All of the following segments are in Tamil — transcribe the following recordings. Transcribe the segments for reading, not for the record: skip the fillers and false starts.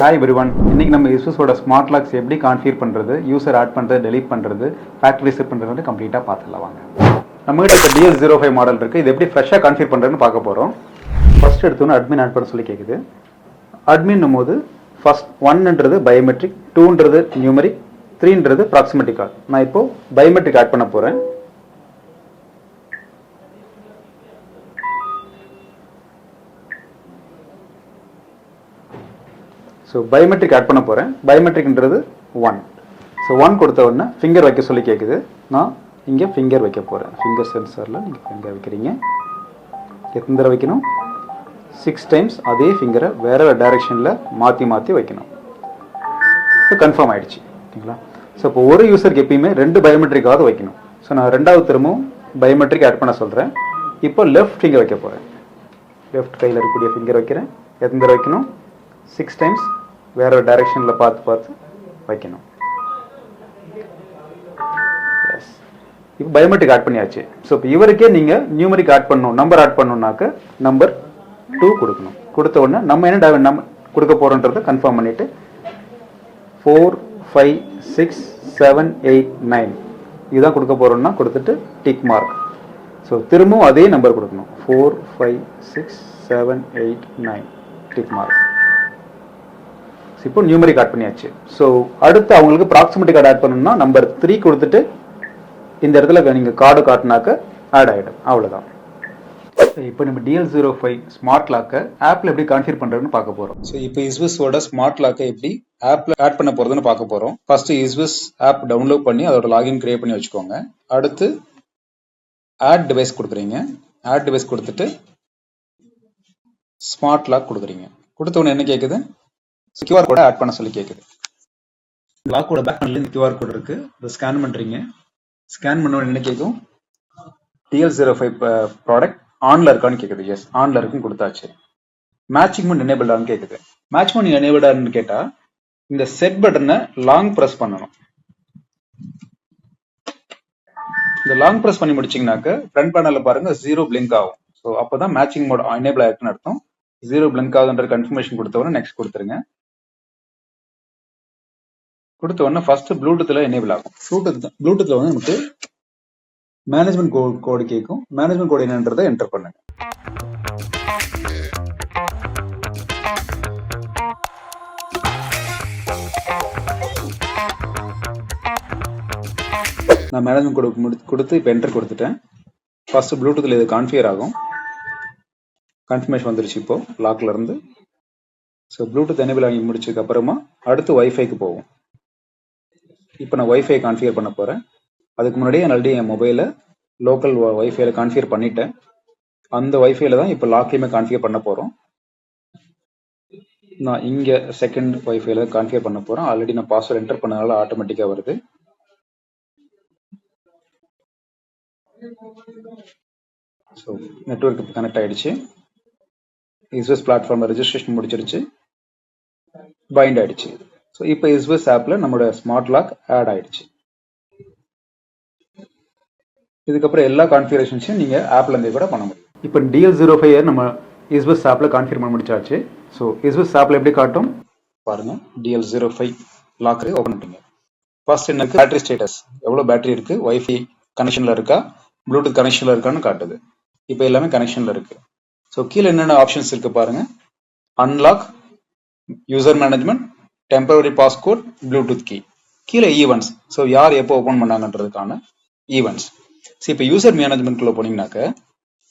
ஹாய் எவ்ரிவன், இன்னைக்கு நம்ம யூசர்ஸோட ஸ்மார்ட் லாக்ஸ் எப்படி கான்ஃபிகர் பண்ணுறது, யூசர் ஆட் பண்ணுறது, டெலீட் பண்ணுறது, ஃபேக்டரி செட் பண்ணுறது கம்ப்ளீட்டாக பார்த்துக்கலாம் வாங்க. நம்மகிட்ட இப்போ DL05 மாடல் இருக்குது. இது எப்படி ஃப்ரெஷ்ஷாக கான்ஃபிகர் பண்ணுறதுன்னு பார்க்க போகிறோம். ஃபர்ஸ்ட் எடுத்தோன்னு அட்மின் ஆட் பண்ண சொல்லி கேட்குது. அட்மின் போது ஃபர்ஸ்ட் 1ன்றது பயோமெட்ரிக், 2ன்றது நியூமரிக், 3ன்றது ப்ராக்சிமிட்டி கால். நான் இப்போது பயோமெட்ரிக் ஆட் பண்ண போகிறேன். ஸோ பயோமெட்ரிக் ஆட் பண்ண போகிறேன். பயோமெட்ரிக்ன்றது 1. ஸோ 1 கொடுத்த உடனே ஃபிங்கர் வைக்க சொல்லி கேட்குது. நான் இங்கே ஃபிங்கர் வைக்க போகிறேன். ஃபிங்கர் சென்சரில் நீங்கள் ஃபிங்கர் வைக்கிறீங்க. எத்தனை தடவை வைக்கணும்? 6 டைம்ஸ் அதே ஃபிங்கரை வேறு டைரெக்ஷனில் மாற்றி மாற்றி வைக்கணும். இப்போ கன்ஃபார்ம் ஆகிடுச்சு. ஓகேங்களா? ஸோ இப்போ ஒரு யூசருக்கு எப்பயுமே 2 பயோமெட்ரிக்காவது வைக்கணும். ஸோ நான் ரெண்டாவது திரும்பவும் பயோமெட்ரிக் ஆட் பண்ண சொல்கிறேன். இப்போ லெஃப்ட் ஃபிங்கர் வைக்க போகிறேன். லெஃப்ட் கையில் இருக்கக்கூடிய ஃபிங்கர் வைக்கிறேன். எத்தனை தடவை வைக்கணும்? 6 டைம்ஸ் வேற டைரெக்ஷனில் பார்த்து வைக்கணும். இப்போ பயோமெட்ரிக் ஆட் பண்ணியாச்சு. ஸோ இப்போ இவருக்கே நீங்கள் நியூமரிக் ஆட் பண்ணணும், நம்பர் ஆட் பண்ணணும்னாக்க நம்பர் 2 கொடுக்கணும். கொடுத்த உடனே நம்ம என்ன கொடுக்க போகிறோன்றதை கன்ஃபார்ம் பண்ணிவிட்டு 4, 5, 6, 7, 8, 9 இதுதான் கொடுக்க போகிறோம்னா கொடுத்துட்டு டிக் மார்க். ஸோ திரும்பவும் அதே நம்பர் கொடுக்கணும். 4, 5, 6, 7, 8, 9 டிக் மார்க். இப்போ நியூமரிக் ஆட் பண்ணியாச்சு. ஸோ அடுத்து அவங்களுக்கு ப்ராக்சிமிட்டி கார்டு ஆட் பண்ணணும்னா நம்பர் 3 கொடுத்துட்டு இந்த இடத்துல நீங்கள் கார்டு காட்டினாக்க ஆட் ஆகிடும். அவ்வளோதான். இப்போ நம்ம DL05 ஸ்மார்ட் லாக்கை ஆப்பில் எப்படி கான்ஃபிகர் பண்ணுறதுன்னு பார்க்க போகிறோம். ஸோ இப்போ இஸ்விஸோட ஸ்மார்ட் லாக்கை எப்படி ஆப்பில் ஆட் பண்ண போகிறதுன்னு பார்க்க போகிறோம். ஃபர்ஸ்ட் இஸ்விஸ் ஆப் டவுன்லோட் பண்ணி அதோட லாகின் கிரியேட் பண்ணி வச்சுக்கோங்க. அடுத்து ஆட் டிவைஸ் கொடுக்குறீங்க. ஆட் டிவைஸ் கொடுத்துட்டு ஸ்மார்ட் லாக் கொடுக்குறீங்க. கொடுத்த உடனே என்ன கேட்குது? QR கோட ஆட் பண்ண சொல்லி கேட்குது. லாக்கோட பேக் பேனல்ல QR கோட் இருக்கு. அதை ஸ்கேன் பண்றீங்க. ஸ்கேன் பண்ண உடனே என்ன கேட்கும்? DL05 ப்ராடக்ட் ஆன்ல இருக்கான்னு கேட்குது. எஸ், ஆன்ல இருக்குன்னு கொடுத்தாச்சு. மேட்சிங் மோட் எனேபிள்டான்னு கேட்குது. மேட்ச் மோட் எனேபிள்டான்னு கேட்டா இந்த செட் பட்டனை லாங் பிரஸ் பண்ணணும். இந்த லாங் பிரஸ் பண்ணி முடிச்சீங்கன்னாக்க ஃப்ரண்ட் பேனல்ல பாருங்க 0 பிளிங்க் ஆகும். ஸோ அப்போதான் மேட்சிங் மோட் எனேபிள் ஆயிருக்குன்னு அர்த்தம். 0 பிளிங்க் ஆகுதுன்ற கன்ஃபர்மேஷன் கொடுத்தவொடனே நெக்ஸ்ட் கொடுத்துருங்க. கொடுத்த உடனே ஃபர்ஸ்ட் ப்ளூடூத்ல எனேபிள் ஆகும். ப்ளூடூத்ல வந்து நமக்கு மேனேஜ்மெண்ட் கோடு கேட்கும். மேனேஜ்மெண்ட் கோடு என்னன்றதை என்டர் பண்ணுங்க. நான் மேனேஜ்மெண்ட் கோடு கொடுத்து இப்போ என்டர் கொடுத்துட்டேன். ஃபர்ஸ்ட் ப்ளூடூத்ல இது கான்ஃபிகர் ஆகும். கன்ஃபர்மேஷன் வந்துருச்சு இப்போ லாக்ல இருந்து. ஸோ ப்ளூடூத் எனேபிள் ஆகி முடிச்சதுக்கு அப்புறமா அடுத்து வைஃபைக்கு போகும். இப்போ நான் வைஃபை கான்ஃபிகர் பண்ண போகிறேன். அதுக்கு முன்னாடியே ஆல்ரெடி என் மொபைலில் லோக்கல் வைஃபைல கான்ஃபிகர் பண்ணிட்டேன். அந்த வைஃபைல தான் இப்போ லாக்லையுமே கான்ஃபிகர் பண்ண போகிறோம். நான் இங்கே செகண்ட் வைஃபைல கான்ஃபிகர் பண்ண போகிறேன். ஆல்ரெடி நான் பாஸ்வேர்ட் என்டர் பண்ணனால ஆட்டோமேட்டிக்காக வருது. ஸோ நெட்வொர்க் கனெக்ட் ஆகிடுச்சு. இஸ்விஸ் பிளாட்ஃபார்மில் ரெஜிஸ்ட்ரேஷன் முடிச்சிருச்சு. பைண்ட் ஆயிடுச்சு. ஸோ இப்போ இஸ்விஸ் ஆப்பில் நம்மளோட ஸ்மார்ட் லாக் ஆட் ஆயிடுச்சு. இதுக்கப்புறம் எல்லா கான்ஃபிகரேஷன்ஸையும் நீங்கள் ஆப்ல இருந்தே கூட பண்ண முடியும். இப்போ DL05 நம்ம இஸ்விஸ் ஆப்பில் கான்ஃபிகர் பண்ண முடிச்சாச்சு. ஸோ இஸ்விஸ் ஆப்பில் எப்படி காட்டும் பாருங்க. DL05 லாக் ஓப்பன் பண்ணுங்க. ஃபர்ஸ்ட் என்ன பேட்டரி ஸ்டேட்டஸ், எவ்வளோ பேட்டரி இருக்கு, வைஃபை கனெக்ஷன்ல இருக்கா, ப்ளூடூத் கனெக்ஷன்ல இருக்கான்னு காட்டுது. இப்போ எல்லாமே கனெக்ஷன்ல இருக்கு. ஸோ கீழே என்னென்ன ஆப்ஷன்ஸ் இருக்கு பாருங்க. Unlock, user management, temporary passcode, Bluetooth key. கீழே ஈவெண்ட்ஸ். ஸோ யார் எப்போ ஓப்பன் பண்ணாங்கன்றதுக்கான ஈவெண்ட்ஸ். ஸோ இப்போ யூசர் மேனேஜ்மெண்ட்குள்ள போனீங்கன்னாக்க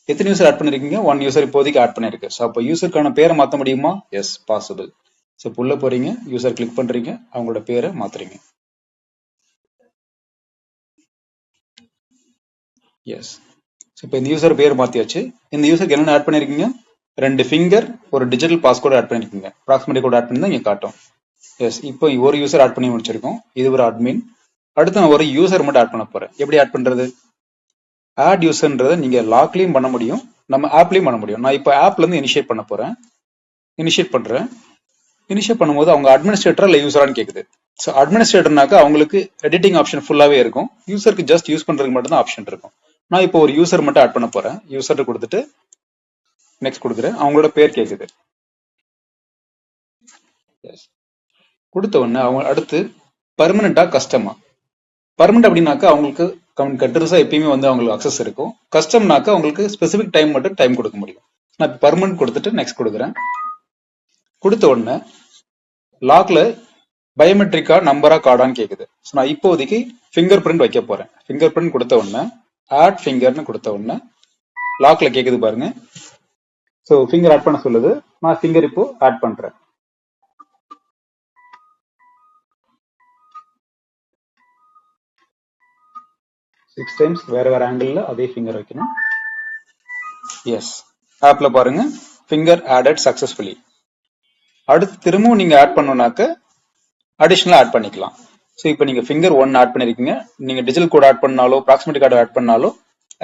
எத்தனை யூசர் ஆட் பண்ணிருக்கீங்க? 1 யூசர் இப்போதைக்கு ஆட் பண்ணிருக்கு. ஸோ அப்போ யூசருக்கான பேரை மாற்ற முடியுமா? S, possible. ஸோ உள்ள போறீங்க, யூசர் கிளிக் பண்றீங்க, அவங்களோட பேரை மாத்துறீங்க. எஸ். ஸோ இப்போ இந்த யூசர் பேர் மாத்தியாச்சு. இந்த யூசருக்கு என்னென்ன ஆட் பண்ணிருக்கீங்க? 2 ஃபிங்கர், ஒரு டிஜிட்டல் பாஸ்கோட் ஆட் பண்ணிருக்கீங்க. ப்ராக்சிமிட்டி கோட் ஆட் பண்ணி தான் இங்க காட்டும். எஸ், இப்போ ஒரு யூசர் ஆட் பண்ணி முடிச்சிருக்கோம். இது ஒரு அட்மின். அடுத்து நான் ஒரு யூசர் மட்டும் ஆட் பண்ண போறேன். எப்படி ஆட் பண்றது? ஆட் யூசர்ன்றதை நீங்க லாக்லயும் பண்ண முடியும், நம்ம ஆப்லயும் பண்ண முடியும். நான் இப்போ ஆப்ல இருந்து இனிஷியேட் பண்ண போறேன். இனிஷியேட் பண்றேன். இனிஷியேட் பண்ணும்போது அவங்க அட்மினிஸ்ட்ரேட்டரா இல்லை யூசரான்னு கேக்குது. ஸோ அட்மினிஸ்ட்ரேட்டர்னாக்க அவங்களுக்கு எடிட்டிங் ஆப்ஷன் ஃபுல்லாவே இருக்கும். யூசருக்கு ஜஸ்ட் யூஸ் பண்றதுக்கு மட்டும் தான் ஆப்ஷன் இருக்கும். நான் இப்போ ஒரு யூசர் மட்டும் ஆட் பண்ண போறேன். யூசர் கொடுத்துட்டு நெக்ஸ்ட் கொடுக்குறேன். அவங்களோட பேர் கேக்குது. கொடுத்த உடனே அவங்க அடுத்து பர்மனண்டா கஸ்டமா. பர்மனண்ட் அப்படின்னாக்கா அவங்களுக்கு கண்டினியூஸா எப்பயுமே வந்து அவங்களுக்கு அக்சஸ் இருக்கும். கஸ்டம்னாக்கா அவங்களுக்கு ஸ்பெசிபிக் டைம் மட்டும் டைம் கொடுக்க முடியும். நான் இப்போ பர்மனண்ட் கொடுத்துட்டு நெக்ஸ்ட் கொடுக்குறேன். கொடுத்த உடனே லாக்ல பயோமெட்ரிக்கா நம்பரா கார்டான்னு கேக்குது. ஸோ நான் இப்போதைக்கு ஃபிங்கர் பிரிண்ட் வைக்க போறேன். ஃபிங்கர் பிரிண்ட் கொடுத்த உடனே ஆட் ஃபிங்கர்னு கொடுத்த உடனே லாக்ல கேக்குது பாருங்க. ஸோ ஃபிங்கர் ஆட் பண்ண சொல்லுது. நான் ஃபிங்கர் இப்போ ஆட் பண்றேன். சிக்ஸ் டைம்ஸ் வேற வேற ஆங்கிள் அதே ஃபிங்கர் வைக்கணும். எஸ், ஆப்ல பாருங்க ஃபிங்கர் ஆடட் சக்சஸ்ஃபுல்லி. அடுத்து திரும்பவும் நீங்க ஆட் பண்ணணும்னாக்க அடிஷனலா ஆட் பண்ணிக்கலாம். ஸோ இப்போ நீங்க ஃபிங்கர் 1 ஆட் பண்ணிருக்கீங்க. நீங்க டிஜிட்டல் கோட் ஆட் பண்ணாலோ ப்ராக்சிமிட்டி கார்டு ஆட் பண்ணாலோ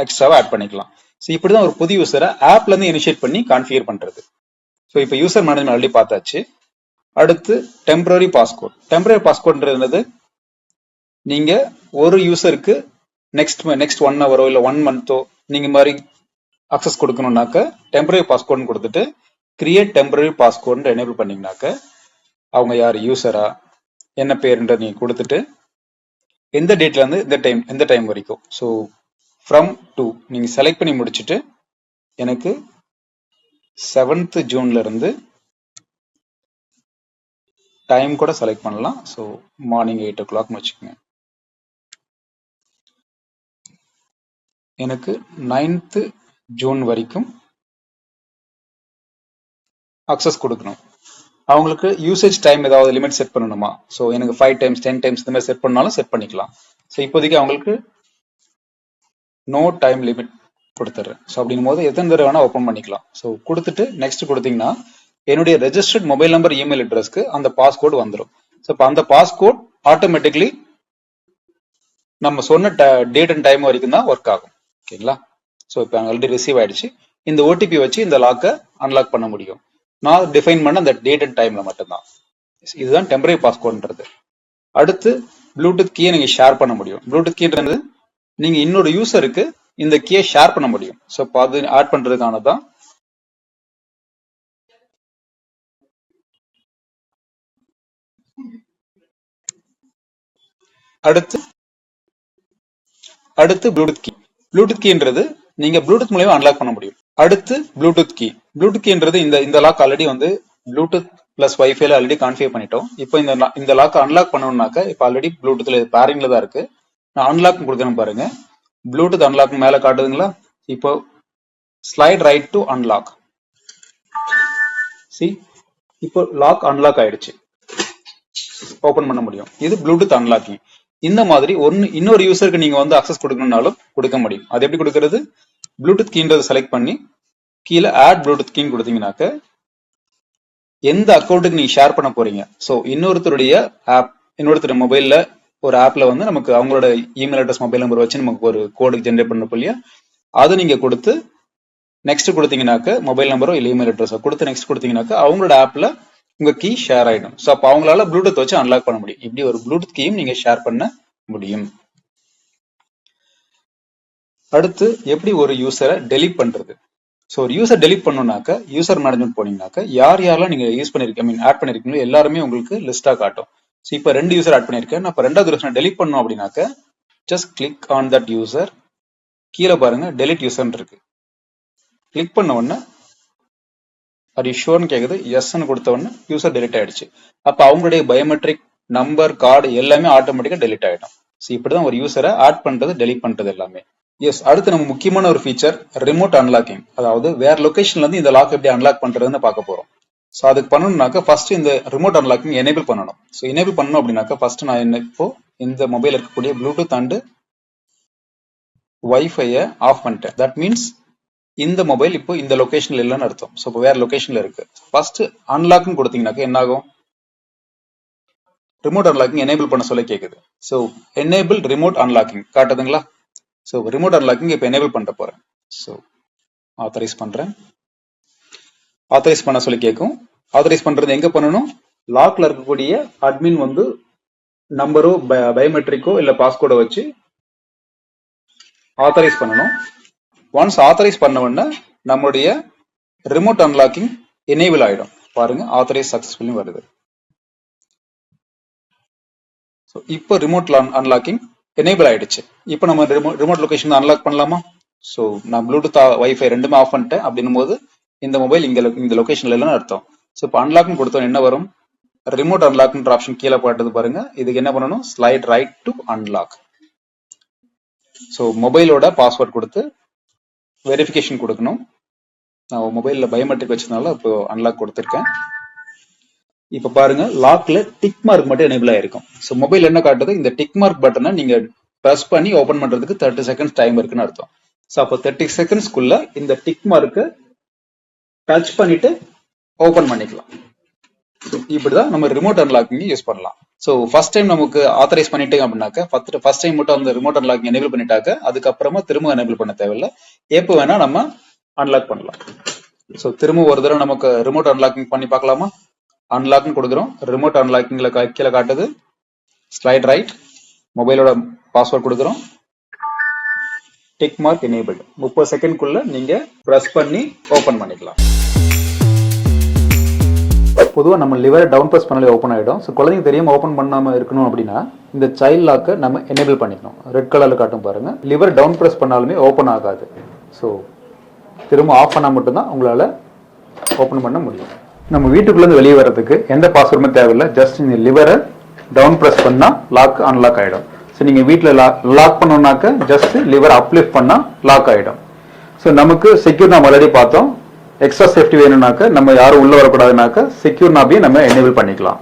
எக்ஸ்ட்ராவா ஆட் பண்ணிக்கலாம். ஸோ இப்படிதான் ஒரு புது யூசரை ஆப்ல இருந்து இனிஷியேட் பண்ணி கான்ஃபிகர் பண்றது. ஸோ இப்போ யூசர் மேனேஜ்மெண்ட் ஆல்ரெடி பார்த்தாச்சு. அடுத்து டெம்பரரி பாஸ்கோட். டெம்பரரி பாஸ்கோட்ன்றது நீங்க ஒரு யூசருக்கு நெக்ஸ்ட் 1 ஹவரோ இல்ல 1 மந்தோ நீங்க மாதிரி அக்சஸ் கொடுக்கணும்னாக்க டெம்பரரி பாஸ்கோட்னு கொடுத்துட்டு கிரியேட் டெம்பரரி பாஸ்கோட் எனேபிள் பண்ணீங்கன்னாக்க அவங்க யார் யூசரா என்ன பேருன்றது நீங்க கொடுத்துட்டு எந்த டேட்ல இருந்து எந்த டைம் வரைக்கும், ஸோ ஃப்ரம் டு நீங்க செலக்ட் பண்ணி முடிச்சுட்டு எனக்கு 7th ஜூன்ல இருந்து டைம் கூட செலக்ட் பண்ணலாம். ஸோ மார்னிங் 8 o'clock வச்சுக்கோங்க. எனக்கு 9th ஜூன் வரைக்கும் அக்சஸ் கொடுக்கணும். அவங்களுக்கு யூசேஜ் டைம் ஏதாவது லிமிட் செட் பண்ணணுமா? ஸோ எனக்கு 5 times 10 times இந்த மாதிரி செட் பண்ணாலும் செட் பண்ணிக்கலாம். ஸோ இப்போதைக்கு அவங்களுக்கு நோ டைம் லிமிட் கொடுத்துட்றேன். ஸோ அப்படின்னும் போது எத்தனை தடவை வேணா ஓப்பன் பண்ணிக்கலாம். ஸோ கொடுத்துட்டு நெக்ஸ்ட் கொடுத்தீங்கன்னா என்னுடைய ரெஜிஸ்டர்ட் மொபைல் நம்பர் இமெயில் அட்ரஸ்க்கு அந்த பாஸ்கோட் வந்துடும். ஸோ இப்போ அந்த பாஸ்கோட் ஆட்டோமேட்டிக்லி நம்ம சொன்ன டேட் அண்ட் டைம் வரைக்கும் தான் ஒர்க் ஆகும். ஓகேங்களா? ஸோ இப்போ ஆல்ரெடி ரிசீவ் ஆயிடுச்சு. இந்த ஓடிபி வச்சு இந்த லாக்கை அன்லாக் பண்ண முடியும். நான் டிஃபைன் பண்ண அந்த டேட் அண்ட் டைம்ல மட்டும்தான். இதுதான் டெம்பரரி பாஸ்கோட்ன்றது. அடுத்து ப்ளூடூத் கீயை நீங்க ஷேர் பண்ண முடியும். ப்ளூடூத் கீன்றது நீங்க இன்னொரு யூசருக்கு இந்த கீயை ஷேர் பண்ண முடியும். ஸோ அது ஆட் பண்றதுக்கானதான். அடுத்து ப்ளூடூத் கீ. ப்ளூடூத் கீன்றது நீங்க ப்ளூடூத் மூலமா அன்லாக் பண்ண முடியும். அடுத்து ப்ளூடூத் கீ. ப்ளூடூத் கீன்றது இந்த லாக் ஆல்ரெடி வந்து ப்ளூடூத் பிளஸ் வைஃபைல ஆல்ரெடி கான்ஃபிகர் பண்ணிட்டோம். இப்போ இந்த லாக் அன்லாக் பண்ணணும்னாக்க இப்போ ஆல்ரெடி ப்ளூடூத்ல பேரிங்ல தான் இருக்கு. நான் அன்லாக் கொடுக்கணும் பாருங்க. ப்ளூடூத் அன்லாக் மேல காட்டுதுங்களா? இப்போ slide right to unlock. See, இப்போ லாக் அன்லாக் ஆயிடுச்சு. ஓபன் பண்ண முடியும். இது ப்ளூடூத் அன்லாக்கிங். இந்த மாதிரி இன்னொரு யூசருக்கு நீங்க வந்து அக்சஸ் கொடுக்கணும்னாலும் கொடுக்க முடியும். அது எப்படி கொடுக்கறது? ப்ளூடூத் கீன்றதை செலக்ட் பண்ணி கீழே ஆட் ப்ளூடூத் கீன்னு கொடுத்தீங்கன்னாக்க எந்த அக்கௌண்ட்டுக்கு நீங்க ஷேர் பண்ண போறீங்க, ஸோ இன்னொருத்தர் மொபைல்ல ஒரு ஆப்ல வந்து நமக்கு அவங்களோட இமெயில் அட்ரஸ் மொபைல் நம்பர் வச்சு நமக்கு ஒரு கோடு ஜென்ரேட் பண்ண இல்லையா, அதை நீங்க கொடுத்து நெக்ஸ்ட் கொடுத்தீங்கன்னாக்க மொபைல் நம்பரோ இல்லை இமெயில் அட்ரஸோ கொடுத்து நெக்ஸ்ட் கொடுத்தீங்கன்னாக்க அவங்களோட ஆப்ல உங்க கீ ஷேர் ஆயிடும். ஸோ அப்போ அவங்களால ப்ளூடூத் வச்சு அன்லாக் பண்ண முடியும். இப்படி ஒரு ப்ளூடூத் கீயும் நீங்க ஷேர் பண்ண முடியும். அடுத்து எப்படி ஒரு யூசரை டெலீட் பண்றது? ஸோ ஒரு யூசர் டெலிட் பண்ணணும்னாக்க யூசர் மேனேஜ்மெண்ட் போனீங்கன்னாக்க யாரெல்லாம் நீங்க யூஸ் பண்ணிருக்கீங்க, ஆட் பண்ணிருக்கீங்களோ எல்லாருமே உங்களுக்கு லிஸ்டா காட்டும். ஸோ இப்போ 2 யூசர் ஆட் பண்ணிருக்கேன். நான் இப்போ 2வது யூசர் டெலிட் பண்ணணும் அப்படின்னாக்க just click on that user. கீழே பாருங்க டெலிட் யூசர் இருக்கு. கிளிக் பண்ண உடனே அது ஷோர்னு கேக்குது. எஸ்ன்னு கொடுத்த உடனே யூசர் டெலிட் ஆயிடுச்சு. அப்போ அவங்களுடைய பயோமெட்ரிக் நம்பர் கார்டு எல்லாமே ஆட்டோமேட்டிக்கா டெலிட் ஆயிடும். ஸோ இப்படிதான் ஒரு யூசரை ஆட் பண்றது டெலிட் பண்றது எல்லாமே. எஸ், அடுத்து நம்ம முக்கியமான ஒரு ஃபீச்சர் ரிமோட் அன்லாக்கிங். அதாவது வேற லொகேஷன்ல இருந்து இந்த லாக் எப்படி அன்லாக் பண்றதுன்னு பார்க்க போறோம். ஸோ அதுக்கு பண்ணணும்னாக்க ஃபர்ஸ்ட் இந்த ரிமோட் அன்லாக்கிங் எனேபிள் பண்ணணும். ஸோ எனேபிள் பண்ணணும் அப்படின்னாக்க ஃபர்ஸ்ட் நான் இப்போ இந்த மொபைல் இருக்கக்கூடிய ப்ளூடூத் அண்ட் வைஃபையை ஆஃப் பண்ணிட்டேன். தட் மீன்ஸ் இந்த மொபைல் இப்போ இந்த லொகேஷன்ல இல்லைன்னு அர்த்தம். ஸோ இப்போ வேற லொகேஷன்ல இருக்கு. ஃபர்ஸ்ட் அன்லாக்னு கொடுத்தீங்கன்னாக்க என்ன ஆகும்? ரிமோட் அன்லாக்கிங் எனேபிள் பண்ண சொல்ல கேக்குது. ஸோ எனேபிள் ரிமோட் அன்லாக்கிங் காட்டுதுங்களா? ஸோ ரிமோட் அன்லாக்கிங் இப்போ எனேபிள் பண்ண போறேன். ஸோ ஆத்தரைஸ் பண்றேன். ஆத்தரைஸ் பண்ண சொல்லி கேட்கும். ஆத்தரைஸ் பண்றது எங்க பண்ணணும்? லாக்ல இருக்கக்கூடிய அட்மின் வந்து நம்பரோ பயோமெட்ரிக்கோ இல்ல பாஸ்கோடோ வச்சு ஆத்தரைஸ் பண்ணணும். ஒன்ஸ் ஆத்தரைஸ் பண்ண உடனே நம்மளுடைய ரிமோட் அன்லாக்கிங் எனேபிள் ஆயிடும். பாருங்க ஆத்தரைஸ் சக்சஸ்ஃபுல்லி வருது. ஸோ இப்போ ரிமோட் அன்லாக்கிங் எனேபிள் ஆயிடுச்சு. இப்போ நம்ம ரிமோட் லொகேஷன் அன்லாக் பண்ணலாமா? ஸோ நான் ப்ளூடூத் வைஃபை ரெண்டுமே ஆஃப் பண்ணிட்டேன். அப்படின்னும் போது இந்த மொபைல் இந்த லொகேஷன்ல இல்லைன்னு அர்த்தம். ஸோ இப்போ அன்லாக்னு கொடுத்தோம் என்ன வரும்? ரிமோட் அன்லாக்ன்ற ஆப்ஷன் கீழே போட்டது பாருங்க. இதுக்கு என்ன பண்ணணும்? Slide right to unlock. So மொபைலோட பாஸ்வேர்ட் கொடுத்து வெரிஃபிகேஷன் கொடுக்கணும். நான் மொபைல்ல பயோமெட்ரிக் வச்சதுனால இப்போ அன்லாக் கொடுத்துருக்கேன். இப்ப பாருங்க லாக்ல டிக் மார்க் மட்டும் எனேபிள் ஆயிருக்கும். ஸோ மொபைல் என்ன காட்டுது? இந்த டிக் மார்க் பட்டனை நீங்க பிரஸ் பண்ணி ஓபன் பண்றதுக்கு 30 செகண்ட்ஸ் டைம் இருக்குன்னு அர்த்தம். ஸோ அப்போ 30 செகண்ட்ஸ்க்குள்ள இந்த டிக் மார்க்கை டச் பண்ணிட்டு ஓபன் பண்ணிக்கலாம். இப்படிதான் நம்ம ரிமோட் அன்லாக்கிங் யூஸ் பண்ணலாம். ஸோ ஃபர்ஸ்ட் டைம் நமக்கு ஆத்தரைஸ் பண்ணிட்டேங்க அப்படின்னாக்க ஃபர்ஸ்ட் டைம் மட்டும் அந்த ரிமோட் அன்லாக்கிங் எனேபிள் பண்ணிட்டாக்க அதுக்கப்புறமா திரும்ப எனேபிள் பண்ண தேவையில்லை. எப்போ வேணா நம்ம அன்லாக் பண்ணலாம். ஸோ திரும்ப ஒரு தடவை நமக்கு ரிமோட் அன்லாக்கிங் பண்ணி பார்க்கலாமா? அன்லாக்னு கொடுக்குறோம். ரிமோட் அன்லாக்கிங்ல கீழே காட்டுது ஸ்லைட் ரைட், மொபைலோட பாஸ்வேர்ட் கொடுக்குறோம், டிக் மார்க் எனேபிள்டு. 30 செகண்ட்குள்ள நீங்க பிரஸ் பண்ணி ஓபன் பண்ணிக்கலாம். பொதுவாக நம்ம லிவரை டவுன் ப்ரெஸ் பண்ணாலே ஓப்பன் ஆகிடும். ஸோ குழந்தைங்க தெரியாமல் ஓப்பன் பண்ணாமல் இருக்கணும் அப்படின்னா இந்த சைல்ட் லாக்கை நம்ம எனேபிள் பண்ணிக்கணும். ரெட் கலரில் காட்டும் பாருங்க. லிவர் டவுன் ப்ரெஸ் பண்ணாலுமே ஓப்பன் ஆகாது. ஸோ திரும்ப ஆஃப் பண்ணால் மட்டும்தான் உங்களால் ஓப்பன் பண்ண முடியும். நம்ம வீட்டுக்குள்ளேருந்து வெளியே வர்றதுக்கு எந்த பாஸ்வேர்டுமே தேவையில்லை. ஜஸ்ட் இந்த லிவரை டவுன் ப்ரெஸ் பண்ணால் லாக் அன்லாக் ஆகிடும். ஸோ நீங்கள் வீட்டில் லாக் பண்ணோம்னாக்க ஜஸ்ட் லிவர் அப்லிஃப்ட் பண்ணால் லாக் ஆகிடும். ஸோ நமக்கு செக்யூர் நம்ம ஆல்ரெடி பார்த்தோம். எக்ஸ்ட்ரா சேஃப்டி வேணும்னாக்க நம்ம யாரும் உள்ள வரக்கூடாதுனாக்க செக்யூர் நாபையும் நம்ம எனேபிள் பண்ணிக்கலாம்.